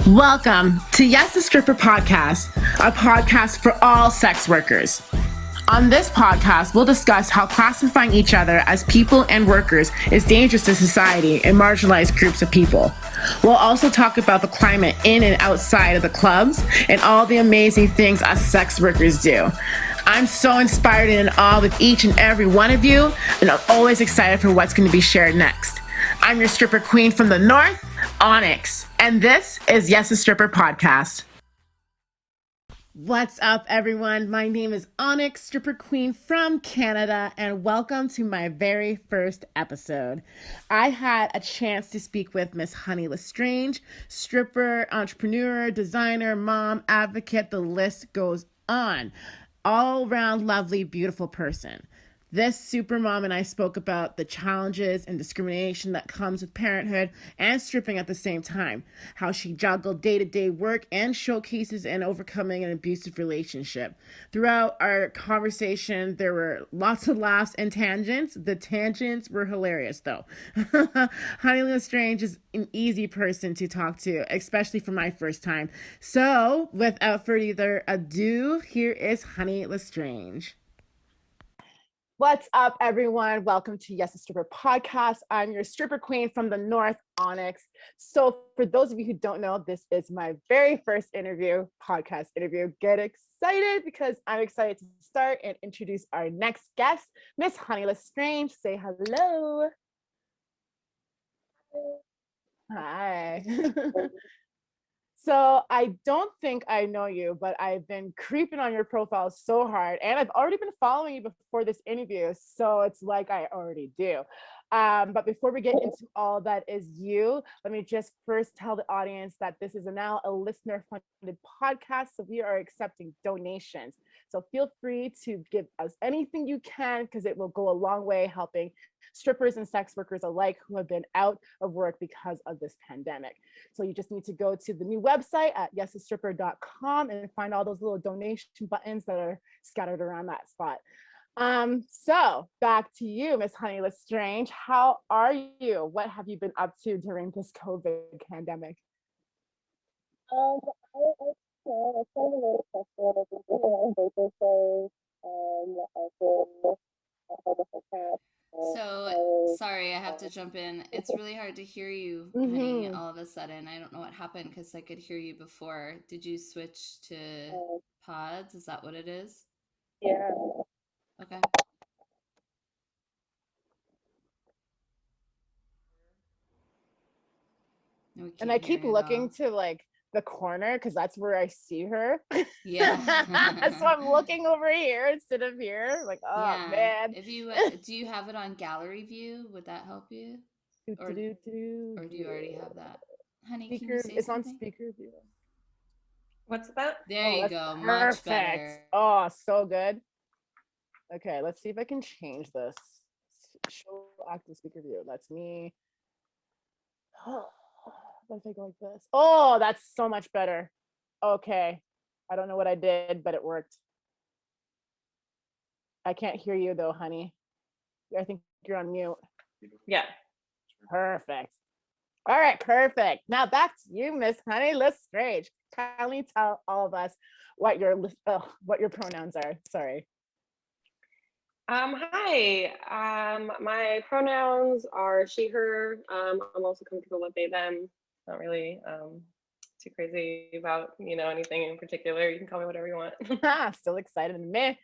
Welcome to YAS the Stripper Podcast, a podcast for all sex workers. On this podcast, we'll discuss how classifying each other as people and workers is dangerous to society and marginalized groups of people. We'll also talk about the climate in and outside of the clubs and all the amazing things us sex workers do. I'm so inspired and in awe with each and every one of you, and I'm always excited for what's going to be shared next. I'm your stripper queen from the north, Onyx, and this is YAS the Stripper Podcast. What's up, everyone? My name is Onyx, stripper queen from Canada, and welcome to my very first episode. I had a chance to speak with Miss Honey LeStrange, stripper, entrepreneur, designer, mom, advocate, the list goes on. All around lovely, beautiful person. This super mom and I spoke about the challenges and discrimination that comes with parenthood and stripping at the same time, how she juggled day-to-day work and showcases and overcoming an abusive relationship. Throughout our conversation, there were lots of laughs and tangents. The tangents were hilarious, though. Honey LeStrange is an easy person to talk to, especially for my first time. So, without further ado, here is Honey LeStrange. What's up, everyone? Welcome to YAS the Stripper Podcast. I'm your stripper queen from the north, Onyx. So for those of you who don't know, this is my very first podcast interview. Get excited because I'm excited to start and introduce our next guest, Miss Honey LeStrange. Say hello. Hi. So I don't think I know you, but I've been creeping on your profile so hard, and I've already been following you before this interview, so it's like I already do. But before we get into all that is you, let me just first tell the audience that this is now a listener-funded podcast, so we are accepting donations. So feel free to give us anything you can because it will go a long way helping strippers and sex workers alike who have been out of work because of this pandemic. So you just need to go to the new website at yesthestripper.com and find all those little donation buttons that are scattered around that spot. So back to you, Miss Honey LeStrange. How are you? What have you been up to during this COVID pandemic? So sorry, I have to jump in. It's really hard to hear you, honey, all of a sudden. I don't know what happened because I could hear you before. Did you switch to pods? Is that what it is? Yeah. Okay. No, we And can't I hear keep you at all. looking to like the corner because that's where I see her. Yeah. So I'm looking over here instead of here. Like, oh Yeah. man. If you do you have it on gallery view? Would that help you? Or do you already have that? Honey, can you Speaker, say it's on something? speaker view. What's that? There Oh, you that's go. Much perfect. better. Oh, so good. Okay, let's see if I can change this. Show active speaker view. That's me. What if I go like this? Oh, that's so much better. Okay. I don't know what I did, but it worked. I can't hear you though, honey. I think you're on mute. Yeah. Perfect. All right, perfect. Now back to you, Miss Honey LeStrange. Kindly tell all of us what your pronouns are. Sorry. Hi. My pronouns are she, her. I'm also comfortable with they, them. Not really too crazy about, anything in particular. You can call me whatever you want. Still excited in me.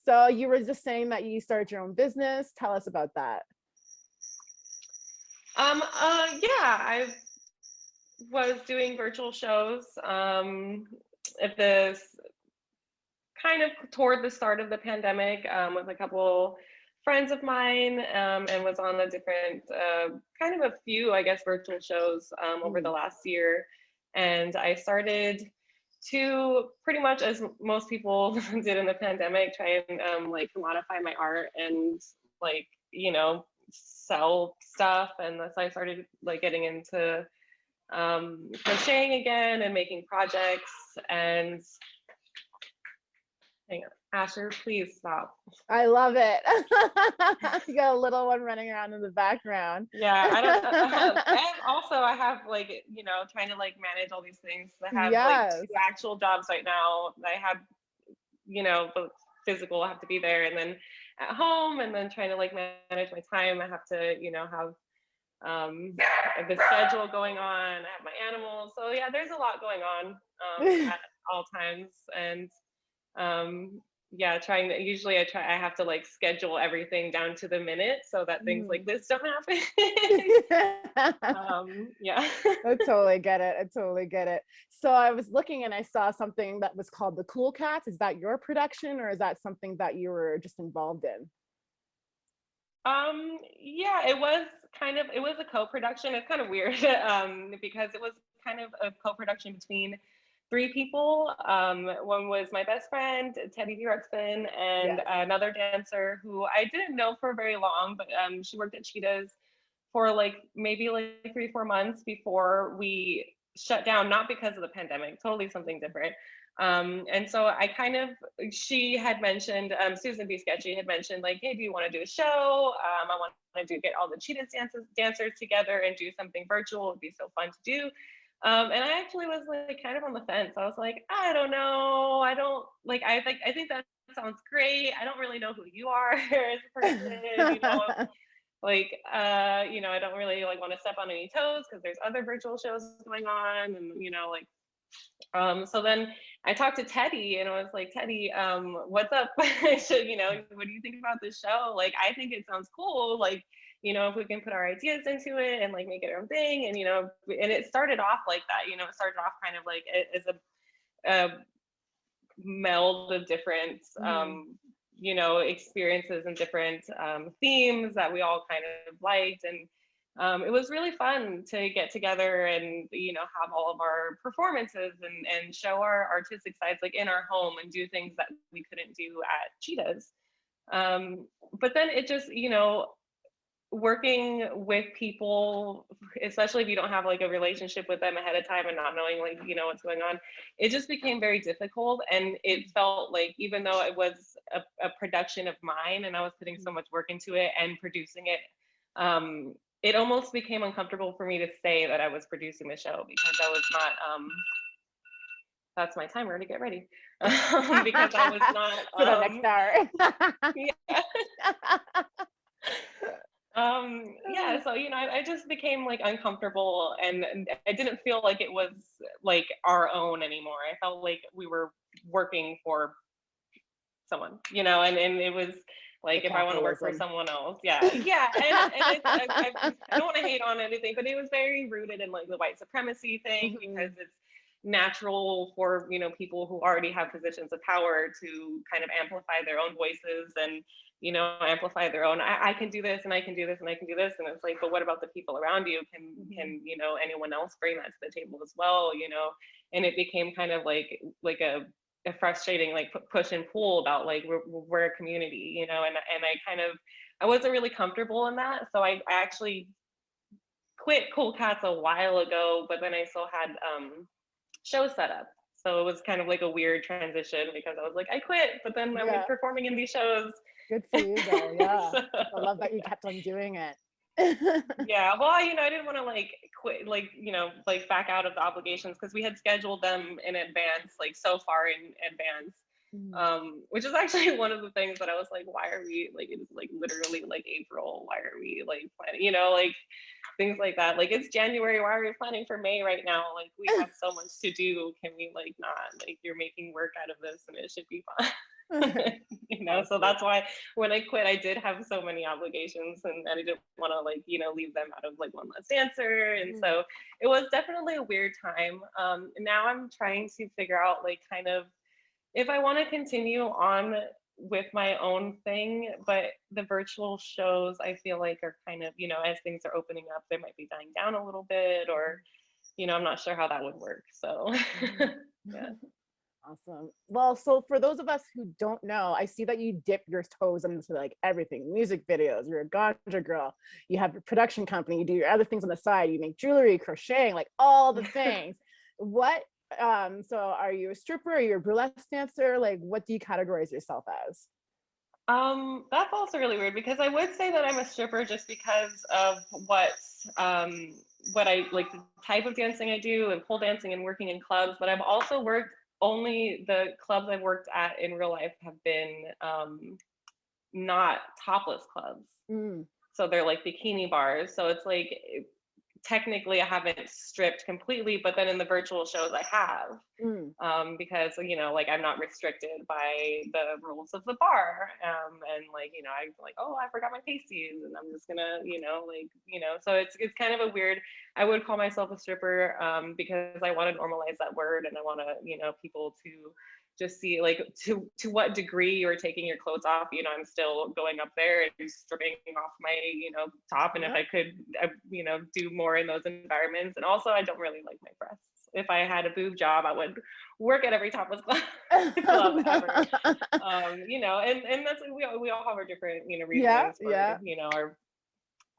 So you were just saying that you started your own business. Tell us about that. Yeah, I was doing virtual shows at this kind of toward the start of the pandemic with a couple friends of mine and was on a different kind of a few, I guess, virtual shows over the last year. And I started to pretty much, as most people did in the pandemic, try and like commodify my art and like, sell stuff. And so I started like getting into crocheting again and making projects. And hang on, Asher, please stop. I love it. You got a little one running around in the background. Yeah, I don't and also I have like, you know, trying to like manage all these things. I have like Yes. 2 actual jobs right now. I have, you know, the physical, I have to be there, and then at home, and then trying to like manage my time. I have to, you know, have the schedule going on. I have my animals. So yeah, there's a lot going on at all times. And yeah, trying to usually I have to like schedule everything down to the minute so that things like this don't happen. Yeah. I totally get it. I totally get it. So I was looking and I saw something that was called the Cool Cats. Is that your production, or is that something that you were just involved in? Yeah, it was a co-production. It's kind of weird because it was kind of a co-production between 3 people. One was my best friend, Teddy Ruxpin, and Yes. another dancer who I didn't know for very long, but she worked at Cheetahs for like maybe like 3-4 months before we shut down, not because of the pandemic, totally something different. And so she had mentioned, Susan B. Sketchy had mentioned like, hey, do you want to do a show? I want to get all the Cheetahs dancers together and do something virtual. It'd be so fun to do. And I actually was like kind of on the fence. I was like, I don't know. I think that sounds great. I don't really know who you are as a person, you know. I don't really like want to step on any toes because there's other virtual shows going on, and you know, like so then I talked to Teddy and I was like, Teddy, what's up? You know, what do you think about this show? Like, I think it sounds cool. Like, you know, if we can put our ideas into it and like make it our own thing. And, you know, and it started off like that, you know, it started off kind of like as a meld of different, you know, experiences and different themes that we all kind of liked. And it was really fun to get together and, you know, have all of our performances and show our artistic sides like in our home and do things that we couldn't do at Cheetahs. But then it just, you know, working with people, especially if you don't have like a relationship with them ahead of time and not knowing like, you know, what's going on, it just became very difficult. And it felt like, even though it was a production of mine and I was putting so much work into it and producing it, it almost became uncomfortable for me to say that I was producing the show because I was not, that's my timer to get ready. Because I was not for the next hour. Yeah. Yeah, so you know, I just became like uncomfortable, and I didn't feel like it was like our own anymore. I felt like we were working for someone, you know, and it was like, if I want to work for someone else, yeah. I don't want to hate on anything, but it was very rooted in like the white supremacy thing, because it's natural for, you know, people who already have positions of power to kind of amplify their own voices and, you know, amplify their own, I can do this and I can do this and I can do this. And it's like, but what about the people around you? Can, you know, anyone else bring that to the table as well, you know? And it became kind of like a frustrating like push and pull about like we're a community, you know, and I wasn't really comfortable in that. So I actually quit Cool Cats a while ago, but then I still had shows set up. So it was kind of like a weird transition because I was like, I quit, but then I'm performing in these shows. Good for you though, yeah. So, I love that you kept on doing it. Yeah, well, you know, I didn't want to like quit, like, you know, like back out of the obligations because we had scheduled them in advance, like so far in advance. Which is actually one of the things that I was like, why are we like, it's like literally like April, why are we like planning, you know, like things like that. Like, it's January, why are we planning for May right now? Like, we have so much to do. Can we like not, like, you're making work out of this and it should be fun. You know, so that's why when I quit, I did have so many obligations, and I didn't want to like, you know, leave them out of like one less dancer. And so it was definitely a weird time. Now I'm trying to figure out like kind of if I want to continue on with my own thing, but the virtual shows I feel like are kind of, you know, as things are opening up, they might be dying down a little bit, or, you know, I'm not sure how that would work. So yeah. Awesome. Well, so for those of us who don't know, I see that you dip your toes into like everything, music videos, you're a ganja girl, you have a production company, you do your other things on the side, you make jewelry, crocheting, like all the things. What So are you a stripper? Are you a burlesque dancer? Like, what do you categorize yourself as? That's also really weird because I would say that I'm a stripper just because of what I like, the type of dancing I do and pole dancing and working in clubs, but I've also worked, only the clubs I've worked at in real life have been not topless clubs. Mm. So they're like bikini bars. So it's like technically I haven't stripped completely, but then in the virtual shows I have. Because like I'm not restricted by the rules of the bar, and like I'm like, oh, I forgot my pasties, and I'm just gonna so it's kind of a weird. I would call myself a stripper because I want to normalize that word, and I want to people to just see like to what degree you're taking your clothes off. I'm still going up there and stripping off my top, and if I could do more in those environments. And also I don't really like my breasts. If I had a boob job, I would work at every topless club ever. And that's we all have our different reasons for our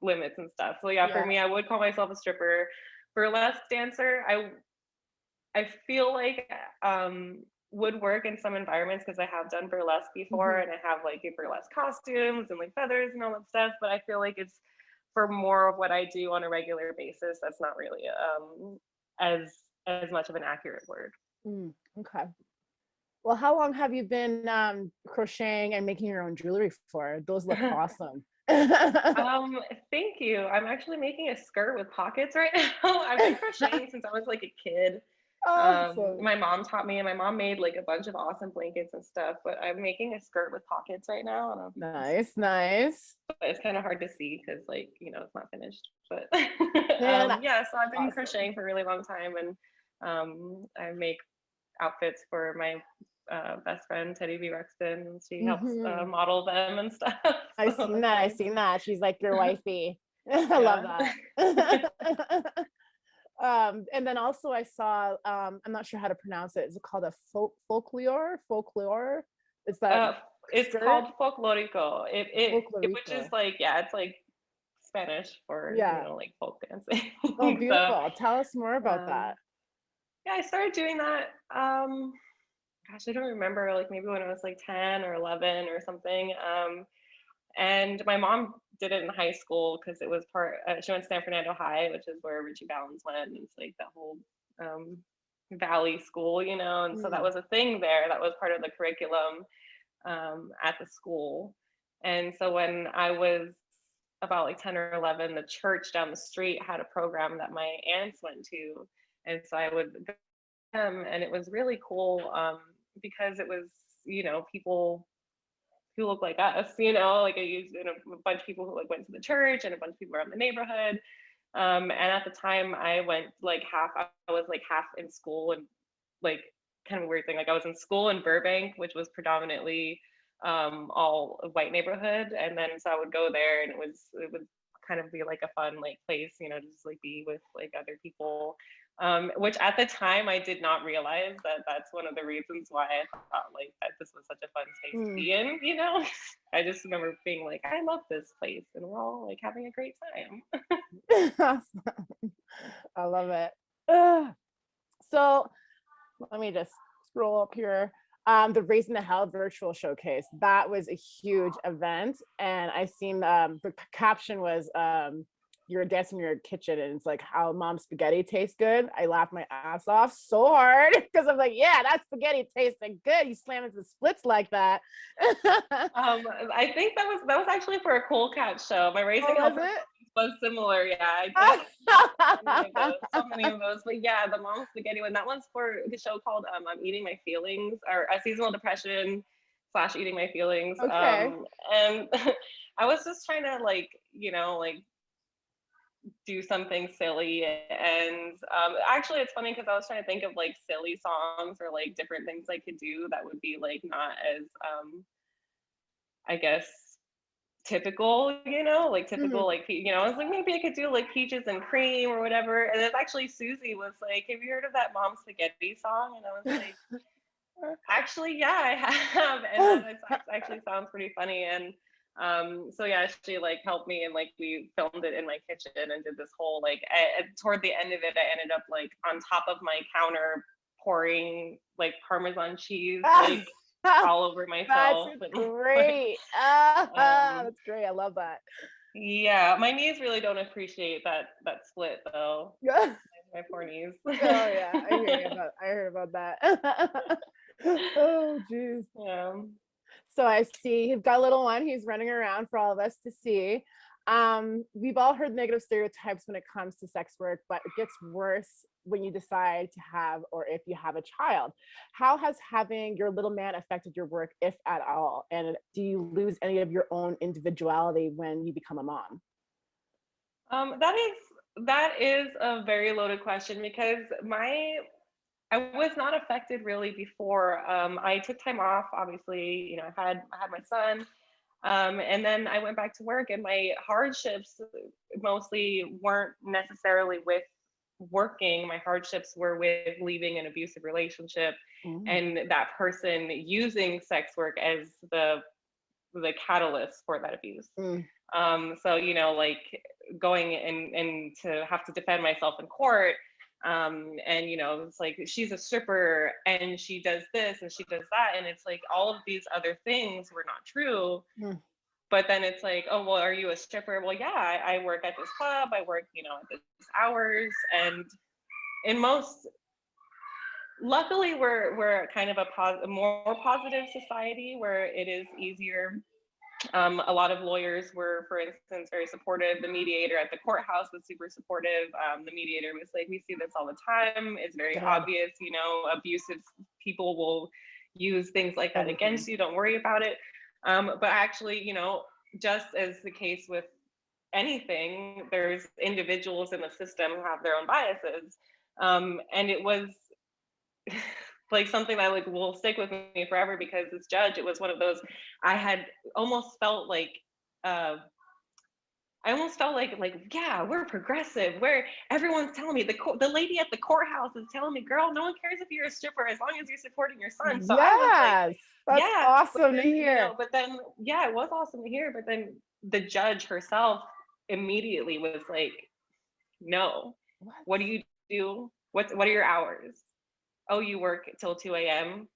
limits and stuff. So for me, I would call myself a stripper. Burlesque dancer, I feel like would work in some environments because I have done burlesque before, and I have like burlesque costumes and like feathers and all that stuff. But I feel like it's for more of what I do on a regular basis. That's not really as much of an accurate word. Okay. Well, how long have you been crocheting and making your own jewelry for? Those look awesome. Thank you. I'm actually making a skirt with pockets right now. I've been crocheting since I was like a kid. Awesome. My mom taught me, and my mom made like a bunch of awesome blankets and stuff, but I'm making a skirt with pockets right now. Nice. But it's kind of hard to see because it's not finished. But so I've been crocheting for a really long time, and I make outfits for my best friend Teddy B. Rexton, and she helps model them and stuff. I seen that. She's like your wifey. I love that. And then also I saw I'm not sure how to pronounce it. Is it called a folklore? Is that it's called folklorico. Which is like it's like Spanish for like folk dancing. Oh, beautiful. Tell us more about that. I started doing that gosh, I don't remember, like maybe when I was like 10 or 11 or something. And my mom did it in high school because it was she went to San Fernando High, which is where Richie Valens went. And it's like that whole valley school, and so that was a thing there. That was part of the curriculum at the school. And so when I was about like 10 or 11, the church down the street had a program that my aunts went to. And so I would go to them, and it was really cool because it was, people who look like us, like I used a bunch of people who like went to the church and a bunch of people around the neighborhood. And at the time I went like I was like half in school, and like kind of a weird thing. Like I was in school in Burbank, which was predominantly all a white neighborhood. And then so I would go there, and it would kind of be like a fun like place, just like be with like other people. Which at the time I did not realize that that's one of the reasons why I thought like that this was such a fun space to be in, I just remember being like, I love this place, and we're all like having a great time. I love it. So let me just scroll up here. The Raising the Hell virtual showcase, that was a huge event, and I seen the caption was you're dancing in your kitchen, and it's like how mom's spaghetti tastes good. I laughed my ass off so hard because I'm like, yeah, that spaghetti tasting good. You slam into the splits like that. I think that was actually for a Cool Cat show. My Raising Hell was similar. Yeah, I did so many of those. But yeah, the mom spaghetti one, that one's for the show called I'm Eating My Feelings, or a seasonal depression / eating my feelings. Okay. And I was just trying to like do something silly. And actually it's funny because I was trying to think of like silly songs or like different things I could do that would be like not as I guess typical, like typical, like, I was like, maybe I could do like Peaches and Cream or whatever. And it's actually Susie was like, have you heard of that Mom Spaghetti song? And I was like, actually, yeah, I have. And that actually sounds pretty funny. And so yeah, she like helped me, and like we filmed it in my kitchen and did this whole like toward the end of it, I ended up like on top of my counter pouring like Parmesan cheese like all over myself. That's great. That's great. I love that. Yeah, my knees really don't appreciate that split though. Yeah. My poor knees. Oh yeah, I heard about that. Oh geez. Yeah. So I see you've got a little one. He's running around for all of us to see. We've all heard negative stereotypes when it comes to sex work, but it gets worse when you decide to have, or if you have a child. How has having your little man affected your work, if at all? And do you lose any of your own individuality when you become a mom? That is a very loaded question because I was not affected really before. I took time off, obviously, I had my son. And then I went back to work, and my hardships mostly weren't necessarily with working. My hardships were with leaving an abusive relationship and that person using sex work as the catalyst for that abuse. So, like going and to have to defend myself in court. And it's like she's a stripper and she does this and she does that, and it's like all of these other things were not true. But then it's like, oh well, are you a stripper? Well, yeah, I work at this club, I work at this hours. And in most, luckily we're kind of a more positive society where it is easier. A lot of lawyers were, for instance, very supportive. The mediator at the courthouse was super supportive. The mediator was like, we see this all the time. It's very obvious, abusive people will use things like that against you. Don't worry about it. But actually, just as the case with anything, there's individuals in the system who have their own biases. And it was like something that like will stick with me forever, because this judge, it was one of those, I had almost felt like yeah, we're progressive, where everyone's telling me, the lady at the courthouse is telling me, girl, no one cares if you're a stripper as long as you're supporting your son. So I was like, that's awesome to hear. But then it was awesome to hear, but then the judge herself immediately was like, no, what do you do? What are your hours? Oh, you work till 2 a.m.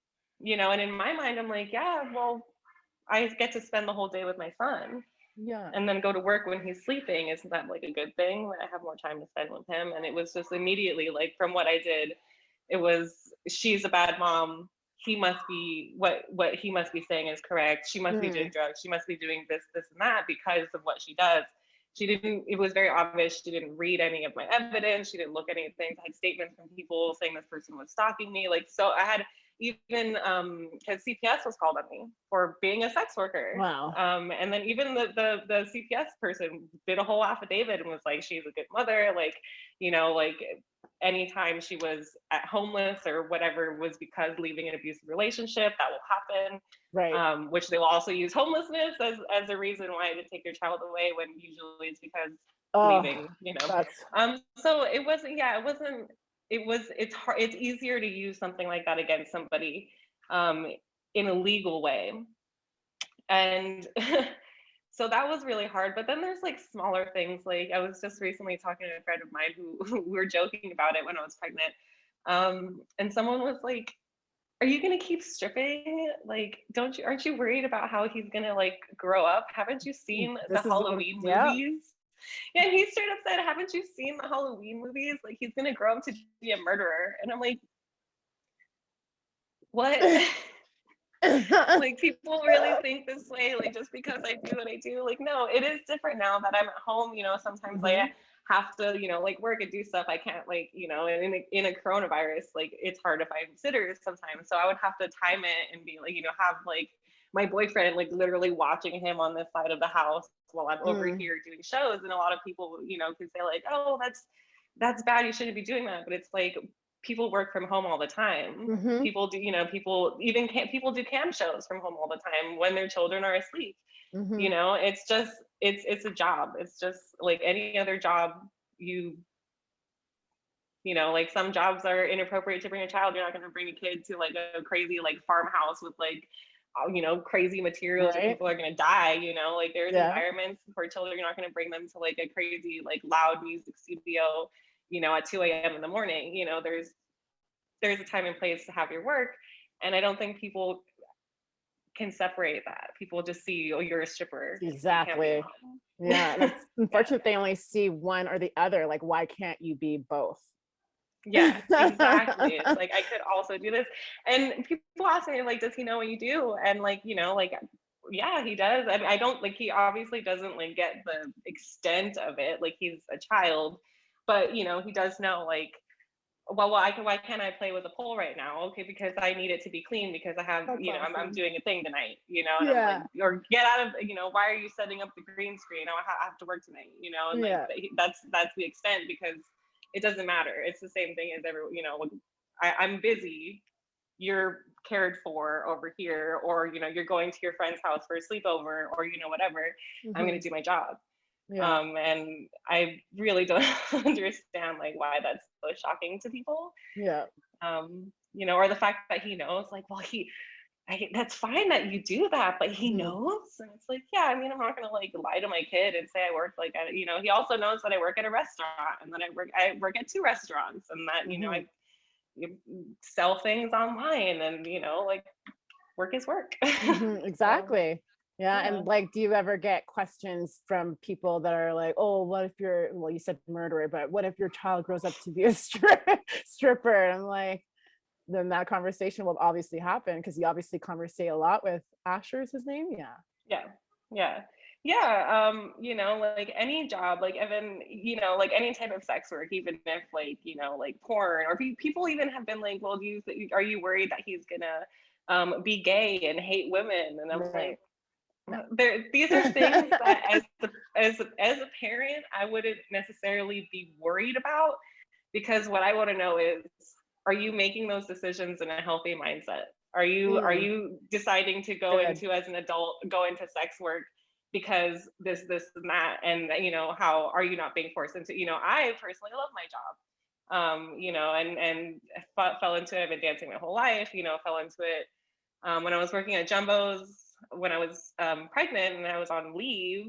And in my mind, I'm like, yeah, well, I get to spend the whole day with my son. Yeah. And then go to work when he's sleeping. Isn't that like a good thing? I have more time to spend with him. And it was just immediately like, from what I did, it was, she's a bad mom. He must be, what he must be saying is correct. She must be doing drugs. She must be doing this, and that because of what she does. It was very obvious she didn't read any of my evidence. She didn't look at anything. I had statements from people saying this person was stalking me. Like, so I had even, because CPS was called on me for being a sex worker. Wow. And then even the CPS person did a whole affidavit and was like, she's a good mother. Like, like anytime she was at homeless or whatever was because leaving an abusive relationship, that will happen. Right. Which they will also use homelessness as a reason why to take your child away, when usually it's because leaving, so it wasn't, it's hard, it's easier to use something like that against somebody in a legal way. And so that was really hard. But then there's like smaller things. Like I was just recently talking to a friend of mine who we were joking about it when I was pregnant. And someone was like, are you gonna keep stripping? Like, aren't you worried about how he's gonna like grow up? Haven't you seen the Halloween movies? Yeah, and he straight up said, haven't you seen the Halloween movies? Like, he's gonna grow up to be a murderer. And I'm like, what? Like, people really think this way, like just because I do what I do. Like, no, it is different now that I'm at home. Sometimes I have to, like work and do stuff. I can't, like, in a coronavirus, like it's hard to find sitters sometimes. So I would have to time it and be like, have like my boyfriend like literally watching him on this side of the house while I'm over here doing shows. And a lot of people, can say like, oh, that's bad, you shouldn't be doing that. But it's like, people work from home all the time. People do, people do cam shows from home all the time when their children are asleep. It's just, it's a job. It's just like any other job. Like some jobs are inappropriate to bring a child. You're not going to bring a kid to like a crazy like farmhouse with like crazy materials, or people are going to die. Like there's environments for children. You're not going to bring them to like a crazy like loud music studio at 2 a.m. in the morning. there's a time and place to have your work. And I don't think people can separate that. People just see, oh, you're a stripper. Exactly. Yeah. And it's unfortunate they only see one or the other. Like, why can't you be both? Yes, exactly. It's like, I could also do this. And people ask me, like, does he know what you do? And like, you know, like, yeah, he does. I mean, I don't like, he obviously doesn't like get the extent of it. Like, he's a child, but you know, he does know, like, well, why can't I play with a pole right now? Okay, because I need it to be clean because I have, That's you know, I'm awesome. doing a thing tonight, you know, and Yeah. I'm like, or get out of, you know, why are you setting up the green screen? Oh, I have to work tonight, you know, and Yeah. like that's the extent, because it doesn't matter. It's the same thing as every, you know, like, I'm busy, you're cared for over here, or you know, you're going to your friend's house for a sleepover, or you know, whatever. I'm going to do my job. Yeah. And I really don't understand like why that's so shocking to people. Yeah. You know, or the fact that he knows, like, well, that's fine that you do that, but he knows. And it's like, yeah, I mean, I'm not gonna like lie to my kid and say I work like at, you know, he also knows that I work at a restaurant, and that I work at 2 restaurants, and that, you know, I sell things online, and you know, like, work is work. Exactly. So, yeah. And like, do you ever get questions from people that are like, oh, what if you're, well, you said murderer, but what if your child grows up to be a stripper? And I'm like, then that conversation will obviously happen, because you obviously conversate a lot with Asher, is his name. Yeah. You know, like any job, like even, you know, like any type of sex work, even if like, you know, like porn, or people even have been like, well, are you worried that he's gonna be gay and hate women? And I'm like, these are things that as a parent, I wouldn't necessarily be worried about, because what I want to know is, are you making those decisions in a healthy mindset? Are you deciding to go into, as an adult, go into sex work because this and that, and you know, how are you not being forced into, you know, I personally love my job, you know, and fell into it. I've been dancing my whole life, you know, fell into it when I was working at Jumbo's, when I was pregnant and I was on leave.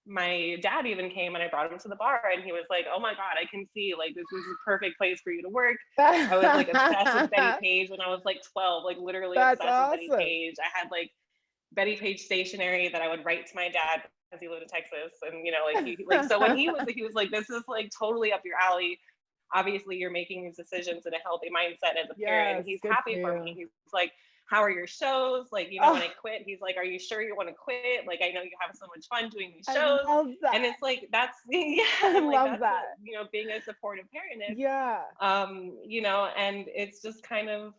My dad even came and I brought him to the bar, and he was like, oh my God, I can see like this is a perfect place for you to work. I was like obsessed with Betty Page when I was like 12, like literally That's obsessed with Betty awesome. Page. I had like Betty Page stationery that I would write to my dad because he lived in Texas. And you know, like he like, so when he was like, this is like totally up your alley. Obviously you're making these decisions in a healthy mindset as a parent. And he's happy for me. He's like, how are your shows? Like, you know, when I quit, he's like, are you sure you want to quit? Like, I know you have so much fun doing these shows. And it's like, that's, yeah. And like, that's what, you know, being a supportive parent is. Yeah. You know, and it's just kind of,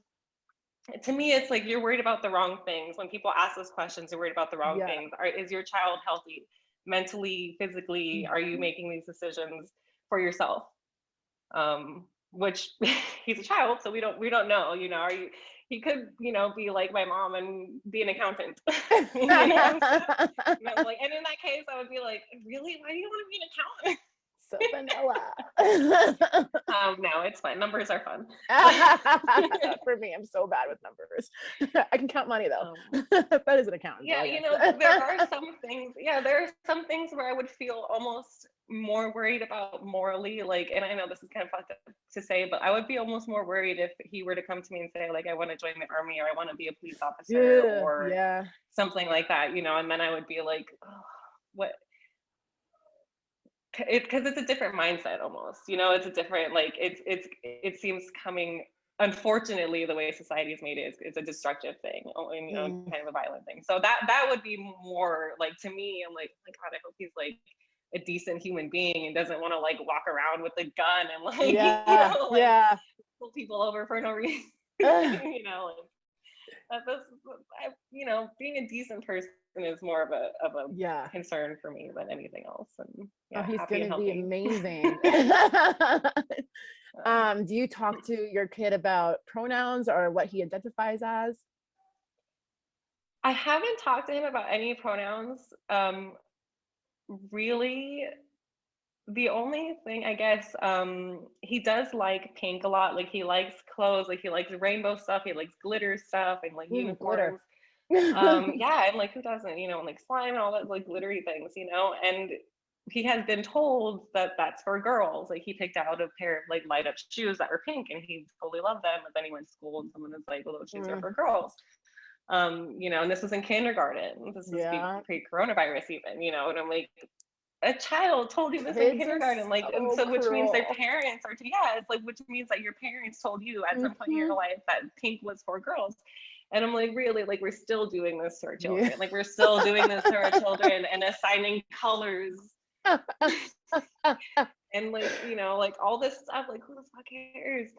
to me, it's like, you're worried about the wrong things. When people ask those questions, you're worried about the wrong things. Is your child healthy mentally, physically? Are you making these decisions for yourself? Which he's a child, so we don't know, you know, he could, you know, be like my mom and be an accountant. You know, and I'm like, and in that case I would be like, really, why do you want to be an accountant? So vanilla. No, it's fun. Numbers are fun. For me, I'm so bad with numbers. I can count money though. That is an accountant. Yeah, you know, there are some things. Yeah, there are some things where I would feel almost more worried about morally. Like, and I know this is kind of fucked up to say, but I would be almost more worried if he were to come to me and say, like, I want to join the army, or I want to be a police officer, or something like that. You know, and then I would be like, oh, what? Because it's a different mindset almost, you know, it's a different, like, it seems coming, unfortunately, the way society has made it, it's a destructive thing, and you know, kind of a violent thing. So that would be more like, to me, I'm like, oh my God, I hope he's like a decent human being and doesn't want to like walk around with a gun and like, you know, like pull people over for no reason. You know, like you know, being a decent person is more of a concern for me than anything else. And yeah, he's happy gonna be amazing. Do you talk to your kid about pronouns or what he identifies as? I haven't talked to him about any pronouns. Really, the only thing, I guess, he does like pink a lot. Like, he likes clothes, like he likes rainbow stuff, he likes glitter stuff, and like unicorns. Yeah, and like, who doesn't, you know, and like slime and all that, like glittery things, you know. And he had been told that that's for girls. Like he picked out a pair of like light up shoes that were pink and he totally loved them. But then he went to school and someone was like, well, those shoes are for girls. And this was in kindergarten. This was pre-coronavirus even, and I'm like, a child told you this in kindergarten, like, and so which means their parents are, it's like, which means that your parents told you at some point in your life that pink was for girls. And I'm like, really, like, we're still doing this to our children. Like, we're still doing this to our children and assigning colors. And like all this stuff, like who the fuck cares?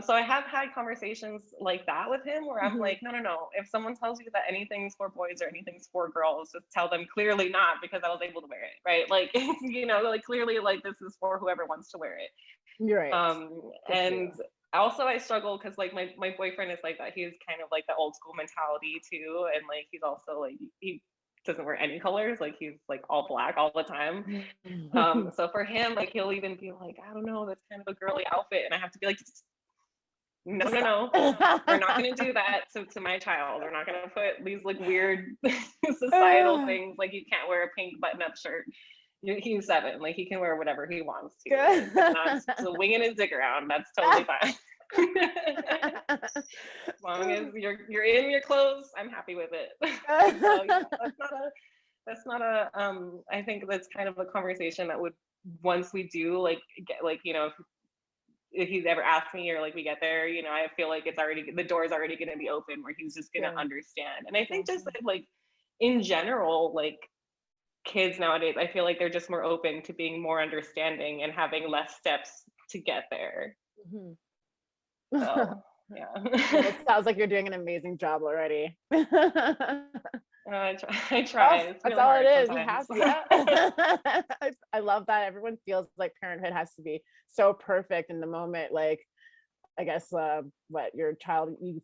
So I have had conversations like that with him where I'm like, no. If someone tells you that anything's for boys or anything's for girls, just tell them clearly not, because I was able to wear it, right? Like, like clearly, like this is for whoever wants to wear it. You're right. And also I struggle because like my boyfriend is like that. He's kind of like the old school mentality too, and like he's also like he doesn't wear any colors, like he's like all black all the time. So for him, like he'll even be like, I don't know, that's kind of a girly outfit, and I have to be like, no, we're not going to do that to my child. We're not going to put these like weird societal things, like you can't wear a pink button-up shirt. He's 7, like he can wear whatever he wants to. Like, not swinging his dick around, that's totally fine. As long as you're in your clothes, I'm happy with it. So yeah, that's not a I think that's kind of a conversation that would, once we do like get like if he's ever asked me or like we get there, I feel like it's already, the door's already going to be open where he's just going to understand. And I think just like in general, like kids nowadays, I feel like they're just more open to being more understanding and having less steps to get there. So yeah. Well, it sounds like you're doing an amazing job already. I try. It's that's really all it is. sometimes. You have to. I love that everyone feels like parenthood has to be so perfect in the moment. Like, I guess you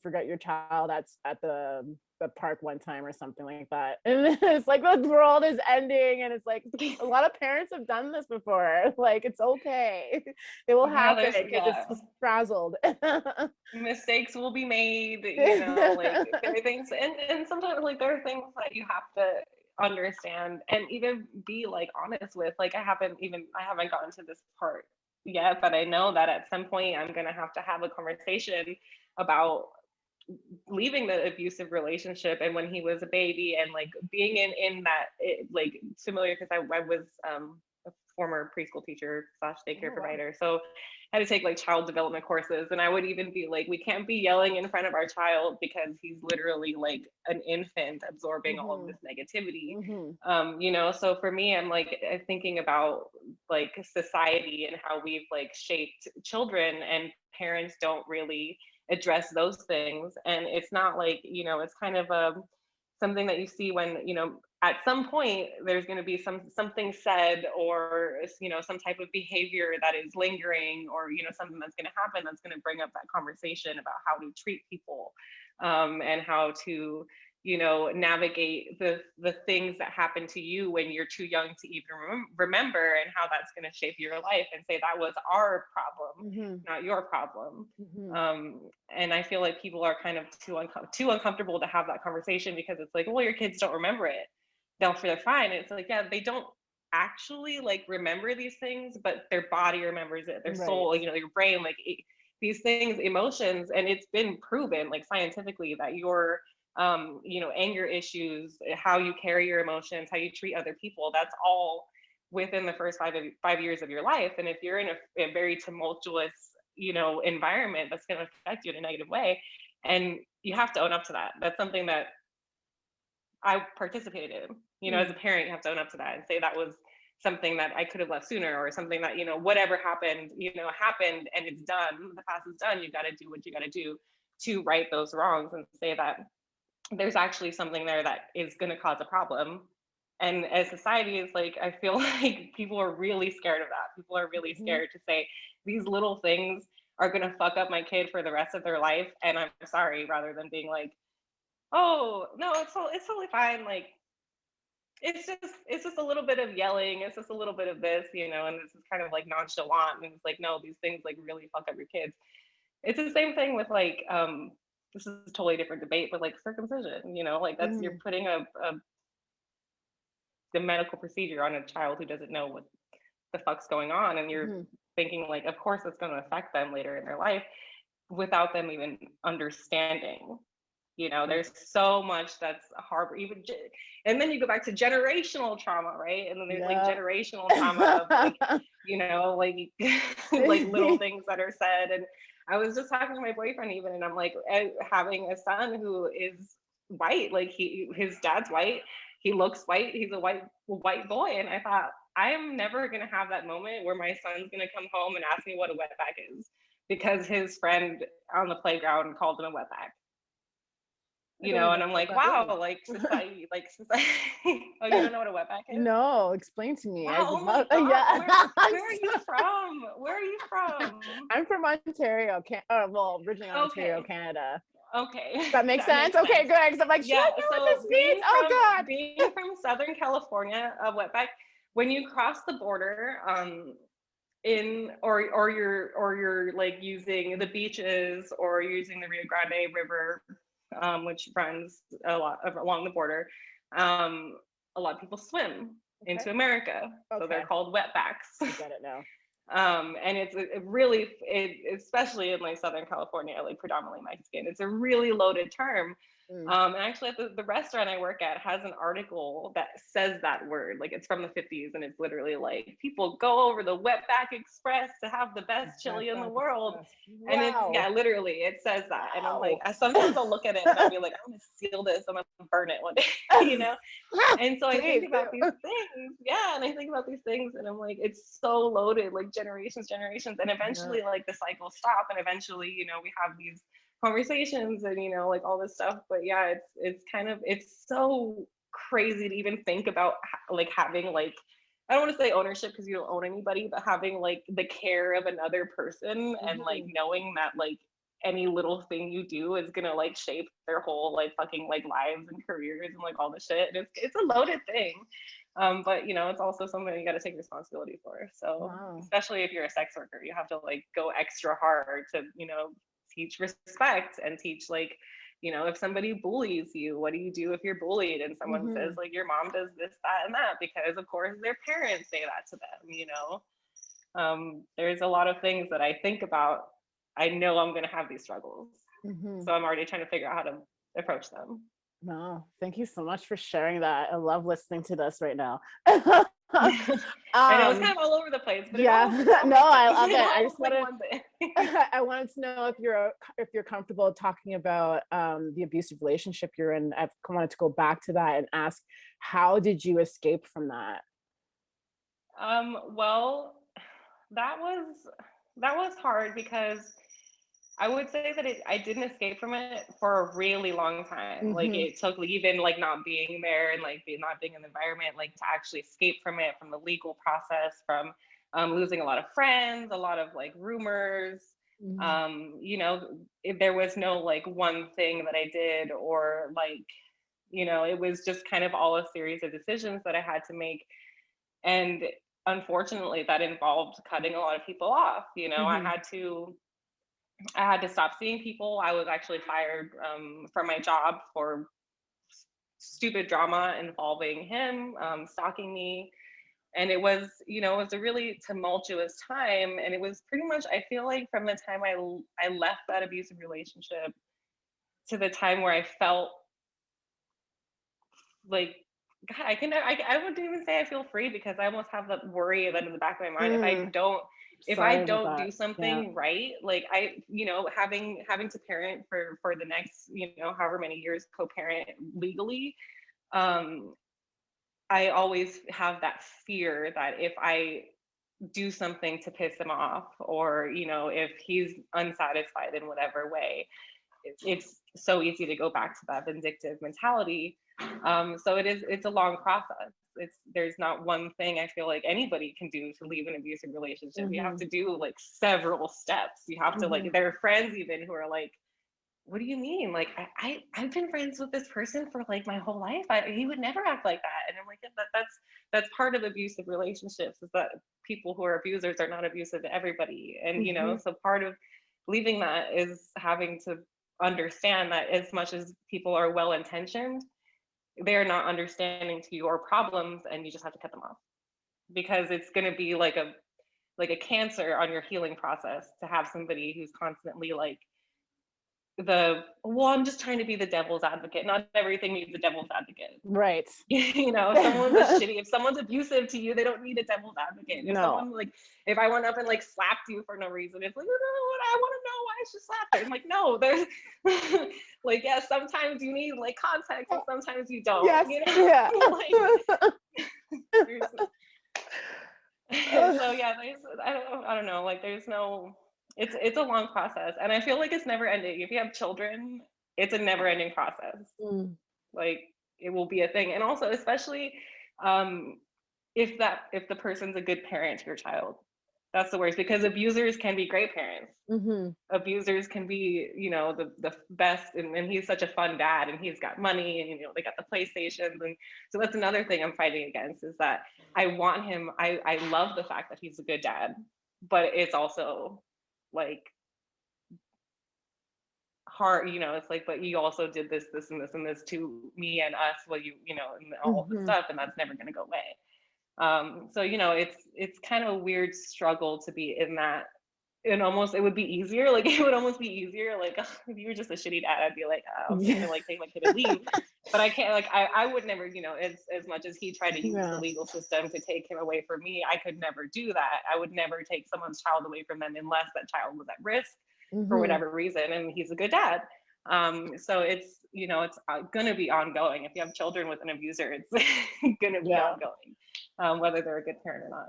forgot your child at the park one time or something like that, and it's like the world is ending, and it's like a lot of parents have done this before. Like, it's okay, it will happen because it's just frazzled. Mistakes will be made, like there are things, and sometimes like there are things that you have to understand and even be like honest with. Like I haven't gotten to this part yet, but I know that at some point I'm gonna have to have a conversation about leaving the abusive relationship, and when he was a baby, and like being in that like familiar, because I was a former preschool teacher / daycare provider, so I had to take like child development courses, and I would even be like, we can't be yelling in front of our child because he's literally like an infant absorbing all of this negativity. So for me, I'm like thinking about like society and how we've like shaped children, and parents don't really address those things. And it's not like, it's kind of something that you see when, at some point there's going to be something said, or some type of behavior that is lingering, or something that's going to happen that's going to bring up that conversation about how to treat people, and how to navigate the things that happen to you when you're too young to even remember, and how that's going to shape your life, and say that was our problem, not your problem. And I feel like people are kind of too uncomfortable to have that conversation, because it's like, well, your kids don't remember it, they're fine. It's like, yeah, they don't actually like remember these things, but their body remembers it, their soul, your brain, like these things, emotions. And it's been proven like scientifically that your anger issues, how you carry your emotions, how you treat other people, that's all within the first 5 years of your life. And if you're in a very tumultuous environment, that's going to affect you in a negative way, and you have to own up to that. That's something that I participated in. As a parent, you have to own up to that and say that was something that I could have left sooner, or something that whatever happened happened, and it's done, the past is done. You got to do what you got to do to right those wrongs, and say that there's actually something there that is going to cause a problem. And as society is like, I feel like people are really scared of that. People are really scared to say these little things are going to fuck up my kid for the rest of their life, and I'm sorry, rather than being like, oh no, it's totally fine, like it's just a little bit of yelling, it's just a little bit of this, and this is kind of like nonchalant, and it's like, no, these things like really fuck up your kids. It's the same thing with like this is a totally different debate, but like circumcision, like that's you're putting a the medical procedure on a child who doesn't know what the fuck's going on, and you're thinking like, of course it's going to affect them later in their life without them even understanding. You know, there's so much that's hard, even, and then you go back to generational trauma, right? And then there's like generational trauma of like, you know, like like little things that are said. And I was just talking to my boyfriend even, and I'm like, having a son who is white, like his dad's white, he looks white, he's a white boy, and I thought, I am never gonna have that moment where my son's gonna come home and ask me what a wetback is because his friend on the playground called him a wetback. You know, and I'm like, wow, like society, oh, you don't know what a wetback is? No, explain to me. Wow, oh my God. Yeah. Where are you from? Where are you from? I'm from Ontario, well, originally Ontario, Canada. Okay. That makes sense? Okay, good. Because I'm like, should I know what this means? Oh God. Being from Southern California, a wetback, when you cross the border, or you're like using the beaches or using the Rio Grande River, which runs a lot along the border, a lot of people swim into America, so they're called wetbacks. I get it now. And it's really, especially in like Southern California, like predominantly Mexican, it's a really loaded term. And actually at the restaurant I work at has an article that says that word, like it's from the 50s, and it's literally like, people go over the Wetback Express to have the best chili in the world. Wow. And it's, literally it says that. And I'm like, sometimes I'll look at it and I'll be like, I'm gonna steal this, I'm gonna burn it one day, you know? And so I think about these things, and I think about these things, and I'm like, it's so loaded, like generations, and eventually like the cycles stop, and eventually, you know, we have these conversations and, you know, like all this stuff. But yeah, it's kind of, it's so crazy to even think about, like having like, I don't want to say ownership because you don't own anybody, but having like the care of another person, and like knowing that like any little thing you do is gonna like shape their whole like fucking like lives and careers and like all the shit. And it's a loaded thing. But you know, it's also something you got to take responsibility for. So especially if you're a sex worker, you have to like go extra hard to, you know, teach respect and teach, like, you know, if somebody bullies you, what do you do if you're bullied and someone says like your mom does this, that, and that, because of course their parents say that to them, you know. There's a lot of things that I think about. I know I'm going to have these struggles, so I'm already trying to figure out how to approach them. No, thank you so much for sharing that. I love listening to this right now. I know it's kind of all over the place, but no, I love it. I just I wanted to know if you're comfortable talking about the abusive relationship you're in. I wanted to go back to that and ask, how did you escape from that? Well, that was hard, because I would say that I didn't escape from it for a really long time. Like it took even like not being there and like not being in the environment, like to actually escape from it, from the legal process, from losing a lot of friends, a lot of like rumors. You know, there was no like one thing that I did, or like, you know, it was just kind of all a series of decisions that I had to make. And unfortunately that involved cutting a lot of people off. You know, I had to stop seeing people. I was actually fired from my job for stupid drama involving him stalking me. And it was, you know, it was a really tumultuous time. And it was pretty much, I feel like from the time I left that abusive relationship to the time where I felt like, God, I wouldn't even say I feel free, because I almost have that worry that in the back of my mind, if I don't do something right, like you know, having to parent for the next, you know, however many years, co-parent legally, I always have that fear that if I do something to piss him off, or, you know, if he's unsatisfied in whatever way, it's so easy to go back to that vindictive mentality. So it's a long process. There's not one thing I feel like anybody can do to leave an abusive relationship. You have to do like several steps. You have to like, there are friends even who are like, what do you mean? Like, I've been friends with this person for like my whole life. He would never act like that. And I'm like, that's part of abusive relationships, is that people who are abusers are not abusive to everybody. And, you know, so part of leaving that is having to understand that as much as people are well-intentioned, they're not understanding to your problems, and you just have to cut them off, because it's going to be like a cancer on your healing process to have somebody who's constantly like I'm just trying to be the devil's advocate. Not everything needs a devil's advocate. Right. You know, if someone's if someone's abusive to you, they don't need a devil's advocate. If someone like, if I went up and like slapped you for no reason, it's like, I want to know why she slapped her. I'm like, no, there's like, yeah, sometimes you need like context and sometimes you don't. Yes. You know? Yeah. So yeah, I don't know, like there's no, it's a long process, and I feel like it's never ending. If you have children, it's a never ending process. Like it will be a thing. And also especially if the person's a good parent to your child, that's the worst, because abusers can be great parents. Abusers can be, you know, the best, and he's such a fun dad, and he's got money, and you know, they got the PlayStations, and so that's another thing I'm fighting against, is that I want him, I love the fact that he's a good dad, but it's also like hard, you know, it's like, but you also did this and this and this to me and us, well, you know, and all the stuff, and that's never going to go away. So you know, it's kind of a weird struggle to be in that. And almost, it would be easier, like it would almost be easier, like if you were just a shitty dad, I'd be like, oh, I'm gonna like take my kid and leave. But I can't, like I would never, you know, as much as he tried to use the legal system to take him away from me, I could never do that. I would never take someone's child away from them unless that child was at risk for whatever reason, and he's a good dad. So it's, you know, it's gonna be ongoing. If you have children with an abuser, it's gonna be ongoing, whether they're a good parent or not.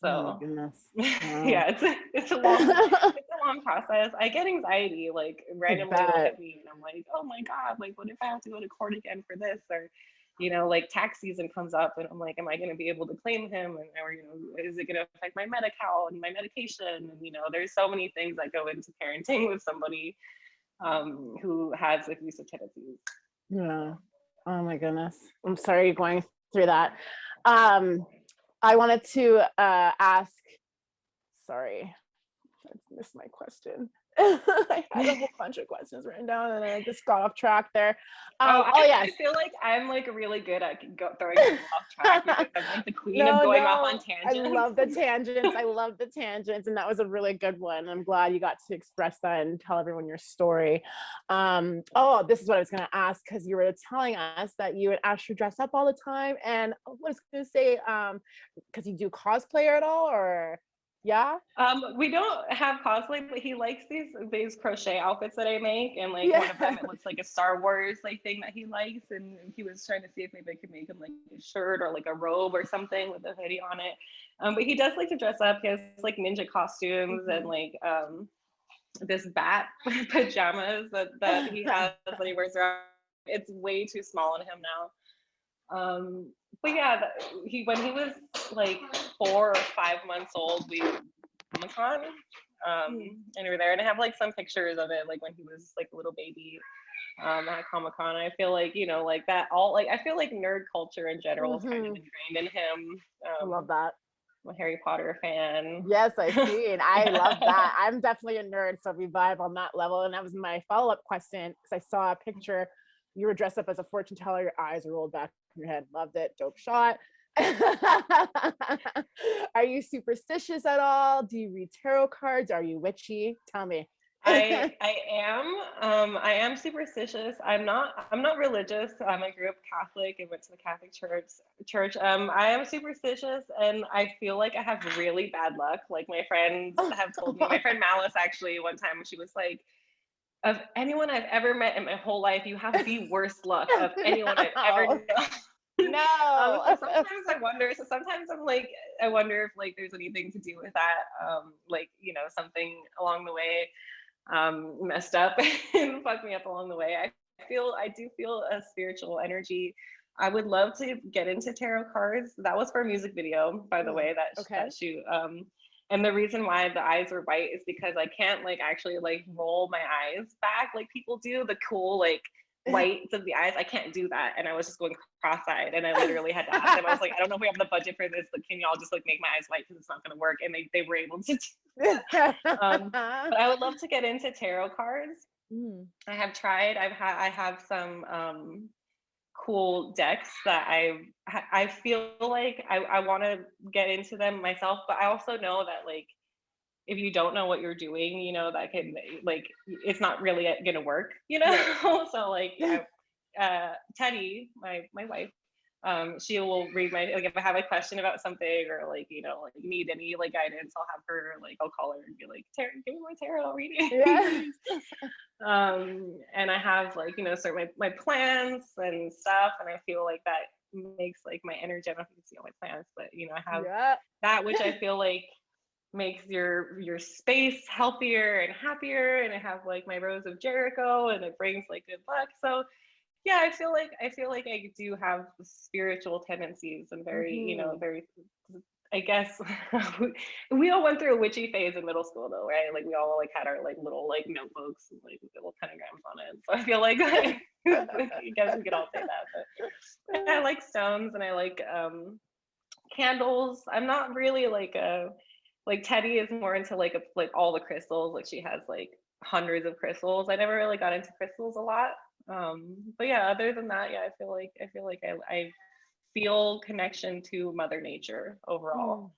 So oh my goodness. Wow. Yeah, it's a long process. I get anxiety, like randomly look at me and I'm like, oh my God, like what if I have to go to court again for this? Or, you know, like tax season comes up and I'm like, am I going to be able to claim him? And, or, you know, is it going to affect my Medi-Cal and my medication? And, you know, there's so many things that go into parenting with somebody who has abusive tendencies. Yeah. Oh my goodness. I'm sorry you're going through that. I wanted to ask, sorry, I missed my question. I had a whole bunch of questions written down and I just got off track there. I feel like I'm like really good at throwing people off track, because I'm like the queen of going off on tangents. I love the tangents. I love the tangents, and that was a really good one. I'm glad you got to express that and tell everyone your story. This is what I was going to ask, because you were telling us that you would actually dress up all the time, and I was going to say, because you do cosplay at all, or yeah? We don't have cosplay, but he likes these crochet outfits that I make, and like one of them, it looks like a Star Wars like thing that he likes, and he was trying to see if maybe I could make him like a shirt or like a robe or something with a hoodie on it. But he does like to dress up. He has like ninja costumes and like this bat pajamas that he has that he wears around. It's way too small on him now. But yeah, when he was like 4 or 5 months old, we Comic-Con, and we were there, and I have like some pictures of it, like when he was like a little baby at Comic-Con. I feel like, you know, like that all, like I feel like nerd culture in general is kind of ingrained in him. I love that. I'm a Harry Potter fan. Yes, I see, and I love that. I'm definitely a nerd, so we vibe on that level. And that was my follow-up question, because I saw a picture. You were dressed up as a fortune teller. Your eyes are rolled back in your head. Loved it. Dope shot. Are you superstitious at all? Do you read tarot cards? Are you witchy? Tell me. I am superstitious. I'm not religious. I grew up Catholic and went to the Catholic church. I am superstitious, and I feel like I have really bad luck. Like my friends have told me, my friend Malice actually one time, she was like, of anyone I've ever met in my whole life, you have the worst luck of anyone I've ever known. No. So sometimes I wonder. So sometimes I'm like, I wonder if like there's anything to do with that. Like, you know, something along the way messed up and fucked me up along the way. I do feel a spiritual energy. I would love to get into tarot cards. That was for a music video, by the way, that shoot. And the reason why the eyes are white is because I can't like actually like roll my eyes back like people do, the cool like whites of the eyes. I can't do that. And I was just going cross-eyed, and I literally had to ask them. I was like, I don't know if we have the budget for this, but can y'all just like make my eyes white, because it's not going to work. And they were able to do that. But I would love to get into tarot cards. I have tried. I have some cool decks that I feel like I want to get into them myself, but I also know that like if you don't know what you're doing, you know, that can like it's not really gonna work, you know. So like Teddy, my wife, she will read my, like if I have a question about something or like, you know, like need any like guidance, I'll have her, like I'll call her and be like, Tarot, give me my tarot reading. Yeah. And I have like, you know, sort of my plans and stuff, and I feel like that makes like my energy, I don't know if you can see all my plans, but you know, I have that which I feel like makes your space healthier and happier, and I have like my Rose of Jericho and it brings like good luck. So yeah, I feel like I do have spiritual tendencies and very, you know, very, I guess we all went through a witchy phase in middle school though, right? Like we all like had our like little like notebooks and like little pentagrams on it. So I feel like I guess we could all say that. But I like stones and I like candles. I'm not really like a, like Teddy is more into like all the crystals. Like she has like hundreds of crystals. I never really got into crystals a lot. But yeah, other than that, yeah, I feel like I feel connection to Mother Nature overall.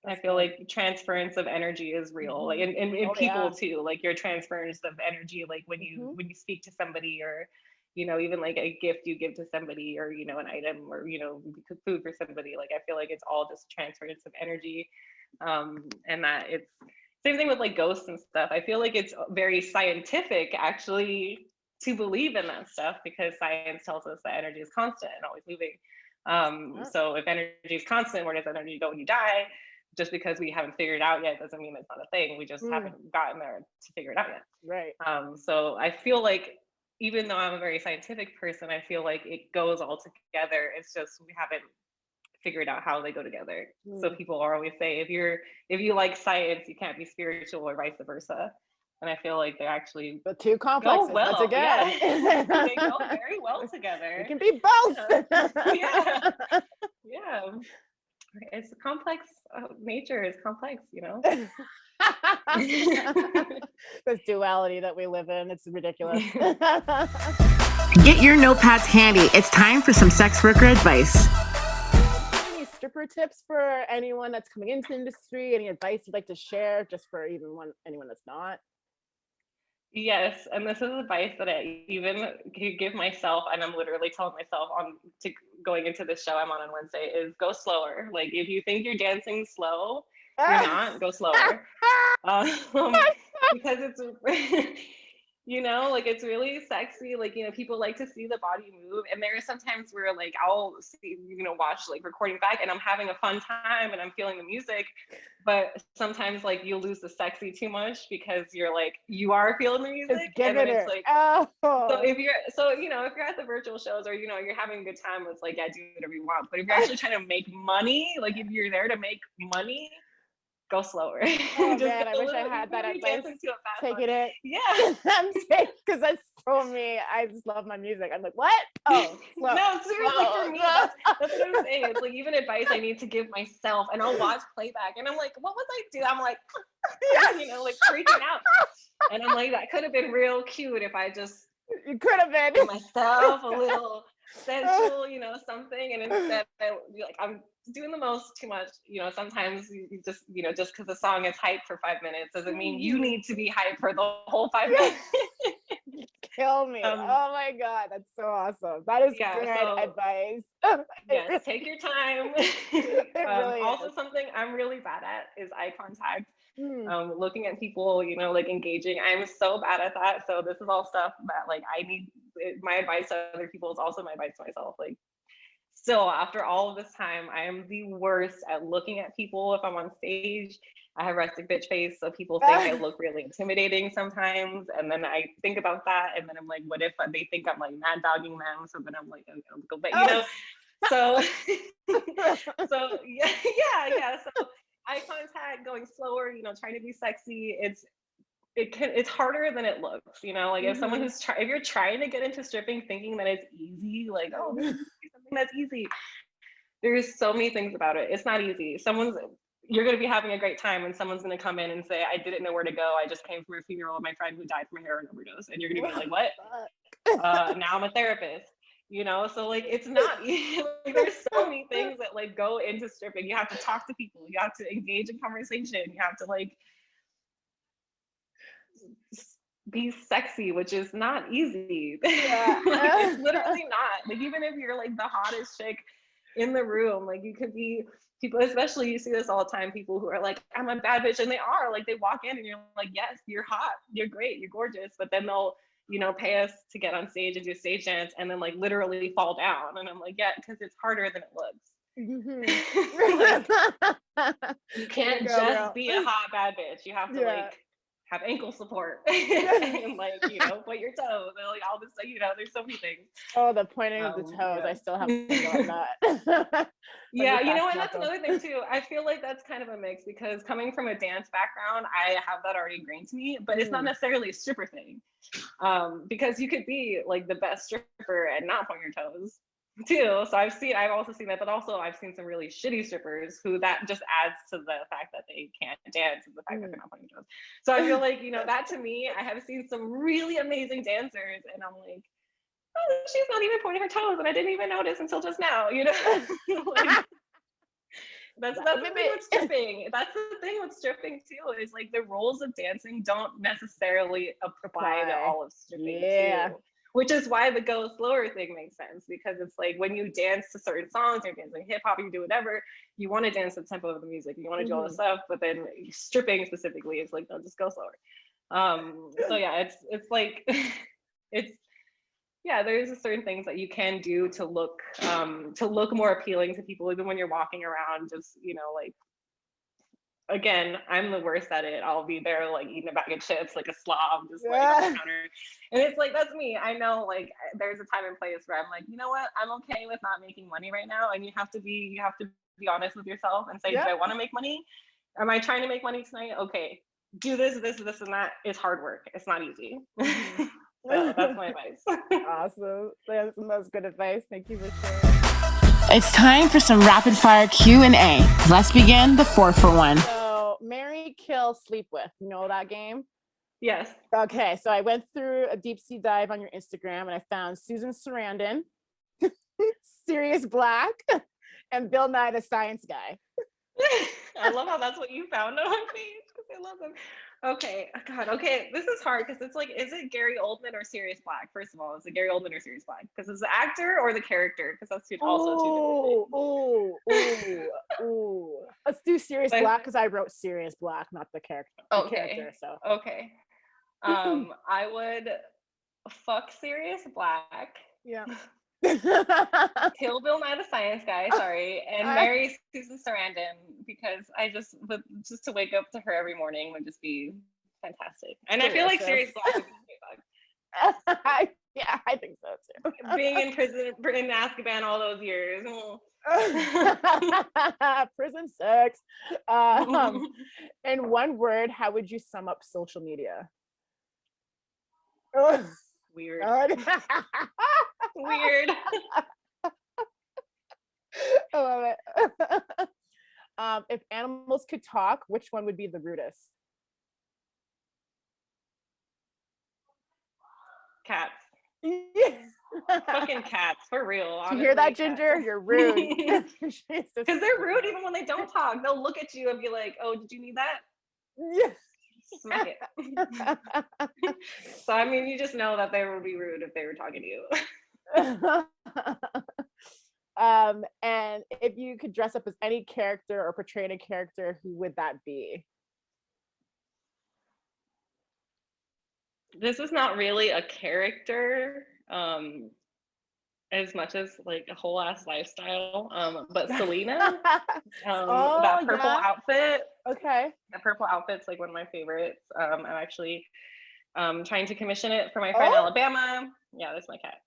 I feel like transference of energy is real, like and people too. Like your transference of energy, like when you speak to somebody, or you know, even like a gift you give to somebody, or you know, an item, or you know, food for somebody. Like I feel like it's all just transference of energy, and that it's same thing with like ghosts and stuff. I feel like it's very scientific actually to believe in that stuff, because science tells us that energy is constant and always moving. So if energy is constant, where does energy go when you die? Just because we haven't figured it out yet doesn't mean it's not a thing. We just haven't gotten there to figure it out yet. Right. So I feel like even though I'm a very scientific person, I feel like it goes all together. It's just we haven't figured out how they go together. So people always say if you like science, you can't be spiritual, or vice versa. And I feel like they actually the two complexes, go well. Once again. Yeah. They go very well together. It can be both. Yeah. It's a complex. Nature is complex, you know. This duality that we live in, it's ridiculous. Get your notepads handy. It's time for some sex worker advice. Any stripper tips for anyone that's coming into the industry? Any advice you'd like to share, just for anyone that's not? Yes, and this is advice that I even give myself, and I'm literally telling myself going into the show I'm on Wednesday, is go slower. Like if you think you're dancing slow, you're not. Go slower, because it's you know, like it's really sexy. Like, you know, people like to see the body move, and there are sometimes where like I'll see, you know, watch like recording back, and I'm having a fun time and I'm feeling the music, but sometimes like you lose the sexy too much because you're like you are feeling the music, and then it's like so if you're at the virtual shows, or you know, you're having a good time, it's like, yeah, do whatever you want. But if you're actually trying to make money, like if you're there to make money, go slower. Oh man, I wish I had that advice. Taking it. Yeah. I'm saying, because that's so me. I just love my music. I'm like, what? Oh, slow. No, seriously, for me, that's what I'm saying. It's like even advice I need to give myself, and I'll watch playback, and I'm like, what was I do? I'm like, you know, like freaking out, and I'm like, that could have been real cute if I just. You could have been. Give myself a little sensual, you know, something, and instead, I'm doing the most too much. You know, sometimes you just, you know, just because the song is hype for 5 minutes doesn't mean you need to be hype for the whole 5 minutes. Kill me. Oh my God, that's so awesome. That is great advice. Yes, take your time. Really also, something I'm really bad at is eye contact. Looking at people, you know, like engaging. I'm so bad at that. So this is all stuff that like I need. My advice to other people is also my advice to myself. Like, still after all of this time, I am the worst at looking at people if I'm on stage. I have rustic bitch face, so people think I look really intimidating sometimes, and then I think about that, and then I'm like, what if they think I'm like mad dogging them? So then I'm like, but you know, so so yeah. So eye contact, going slower, you know, trying to be sexy. It's harder than it looks, you know. Like if someone if you're trying to get into stripping thinking that it's easy, like, oh, this is something that's easy. There's so many things about it. It's not easy. You're going to be having a great time, and someone's going to come in and say, I didn't know where to go. I just came from a funeral of my friend who died from a heroin overdose. And you're going to be like, what? Now I'm a therapist. you know? So like, it's not, like, there's so many things that like go into stripping. You have to talk to people, you have to engage in conversation, you have to like be sexy, which is not easy. Yeah. Like, it's literally not. Like, even if you're like the hottest chick in the room, like, you could be, people, especially, you see this all the time, people who are like, I'm a bad bitch, and they are, like, they walk in and you're like, yes, you're hot, you're great, you're gorgeous, but then they'll, you know, pay us to get on stage and do a stage dance and then like literally fall down, and I'm like, yeah, because it's harder than it looks. Like, you can't just be a hot bad bitch. You have to like have ankle support and like, you know, point your toes and like all this, you know, there's so many things. Oh, the pointing of the toes. Yeah. I still have to think about that. Yeah, you know, and that's another thing too. I feel like that's kind of a mix, because coming from a dance background, I have that already ingrained to me, but it's not necessarily a stripper thing. Because you could be like the best stripper and not point your toes too. So I've also seen that, but also I've seen some really shitty strippers who that just adds to the fact that they can't dance and the fact that they're not pointing toes. So I feel like, you know, that to me, I have seen some really amazing dancers and I'm like, oh, she's not even pointing her toes and I didn't even notice until just now, you know? Like, that's the thing with stripping. That's the thing with stripping too, is like the rules of dancing don't necessarily apply to all of stripping too. Which is why the go slower thing makes sense, because it's like when you dance to certain songs, you're dancing hip hop, you do whatever, you want to dance to the tempo of the music, you want to do all this stuff, but then stripping specifically is like, no, just go slower. So yeah, it's like it's, yeah, there's certain things that you can do to look more appealing to people, even when you're walking around, just, you know, like, again, I'm the worst at it. I'll be there like eating a bag of chips like a slob, just like on the counter. And it's like, that's me. I know, like, there's a time and place where I'm like, you know what? I'm okay with not making money right now. And you have to be honest with yourself and say, do I want to make money? Am I trying to make money tonight? Okay, do this, and that. It's hard work. It's not easy. So that's my advice. Awesome. That's good advice. Thank you for sharing. It's time for some rapid fire Q&A. Let's begin the 4-for-1. So, marry, kill, sleep with. You know that game? Yes. Okay, so I went through a deep sea dive on your Instagram and I found Susan Sarandon, Sirius Black, and Bill Nye the Science Guy. I love how that's what you found on my page, because I love them. Okay, God, okay, this is hard because it's like, is it Gary Oldman or Sirius Black? First of all, is it Gary Oldman or Sirius Black? Because it's the actor or the character? Because that's also two different things. Let's do Sirius Black, because I wrote Sirius Black, not the character. Okay. Okay. I would fuck Sirius Black. Yeah. Kill Bill Nye the Science Guy, sorry, and marry Susan Sarandon, because just to wake up to her every morning would just be fantastic. And I feel like Sirius Black would be yeah, I think so too. Being in prison in Azkaban all those years. Prison sex. In one word, how would you sum up social media? Weird. Weird. I love it. If animals could talk, which one would be the rudest? Cats. Fucking cats, for real. Honestly, you hear that, Ginger? Cats. You're rude. Because they're rude even when they don't talk. They'll look at you and be like, oh, did you need that? Yes. Smack it. So I mean, you just know that they would be rude if they were talking to you. And if you could dress up as any character or portray a character, who would that be? This is not really a character, as much as like a whole ass lifestyle. But Selena, that purple outfit. Okay. That purple outfit's like one of my favorites. I'm actually trying to commission it for my friend Alabama. Yeah, that's my cat.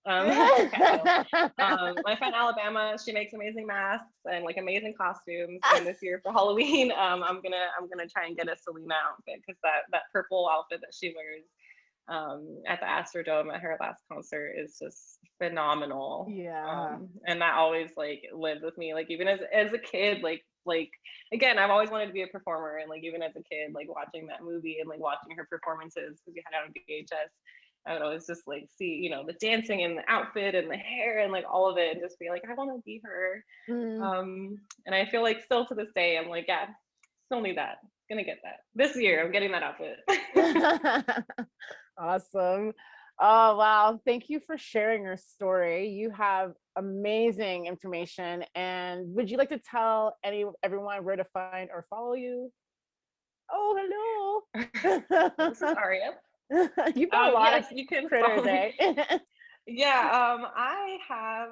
My friend Alabama, she makes amazing masks and like amazing costumes. And this year for Halloween, I'm gonna try and get a Selena outfit, because that purple outfit that she wears at the Astrodome at her last concert is just phenomenal. Yeah. And that always like lived with me, like even as a kid, like again, I've always wanted to be a performer, and like even as a kid, like watching that movie and like watching her performances, because we had it on VHS, I don't know, it's just like see, the dancing and the outfit and the hair and like all of it, and just be like, I want to be her. And I feel like still to this day, I'm like, yeah, still need that. Gonna get that this year. I'm getting that outfit. Awesome. Oh, wow. Thank you for sharing your story. You have amazing information. And would you like to tell everyone where to find or follow you? Oh, hello. This is Aria. You've got a lot yes, of you can critters, follow me. eh? Yeah, I have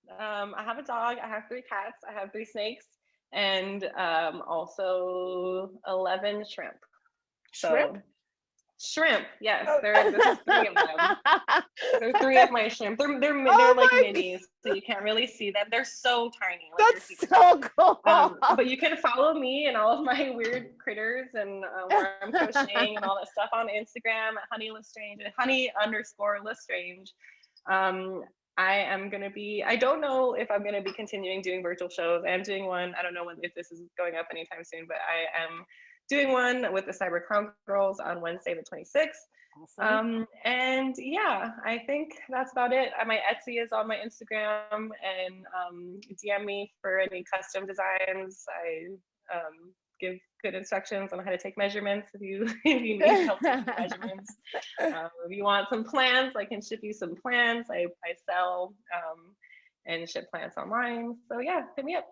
a dog, I have 3 cats, I have 3 snakes, and also 11 shrimp. Shrimp? So shrimp, yes, this is 3 of them. There are 3 of my shrimp. They're like minis, so you can't really see them. They're so tiny. Like That's so cool. but you can follow me and all of my weird critters and where I'm crocheting and all that stuff on Instagram at Honey LeStrange, Honey_LeStrange. I don't know if I'm going to be continuing doing virtual shows. I am doing one. I don't know if this is going up anytime soon, but I am doing one with the Cyber Crown Girls on Wednesday, the 26th. Awesome. And yeah, I think that's about it. My Etsy is on my Instagram, and DM me for any custom designs. I give good instructions on how to take measurements if you need help taking measurements. If you want some plants, I can ship you some plants. I sell and ship plants online. So yeah, hit me up.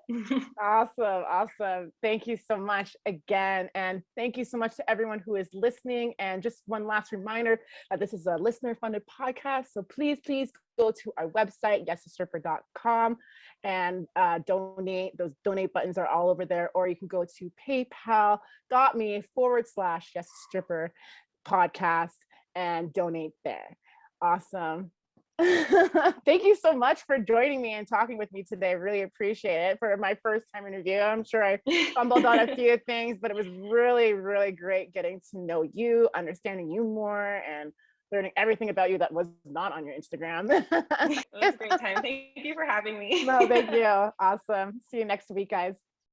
Awesome. Thank you so much again. And thank you so much to everyone who is listening. And just one last reminder that this is a listener-funded podcast. So please go to our website, YASstripper.com, and donate. Those donate buttons are all over there. Or you can go to paypal.me/YasStripper podcast and donate there. Awesome. Thank you so much for joining me and talking with me today. Really appreciate it for my first time interview. I'm sure I fumbled on a few things, but it was really, really great getting to know you, understanding you more, and learning everything about you that was not on your Instagram. It was a great time. Thank you for having me. No, thank you. Awesome. See you next week, guys.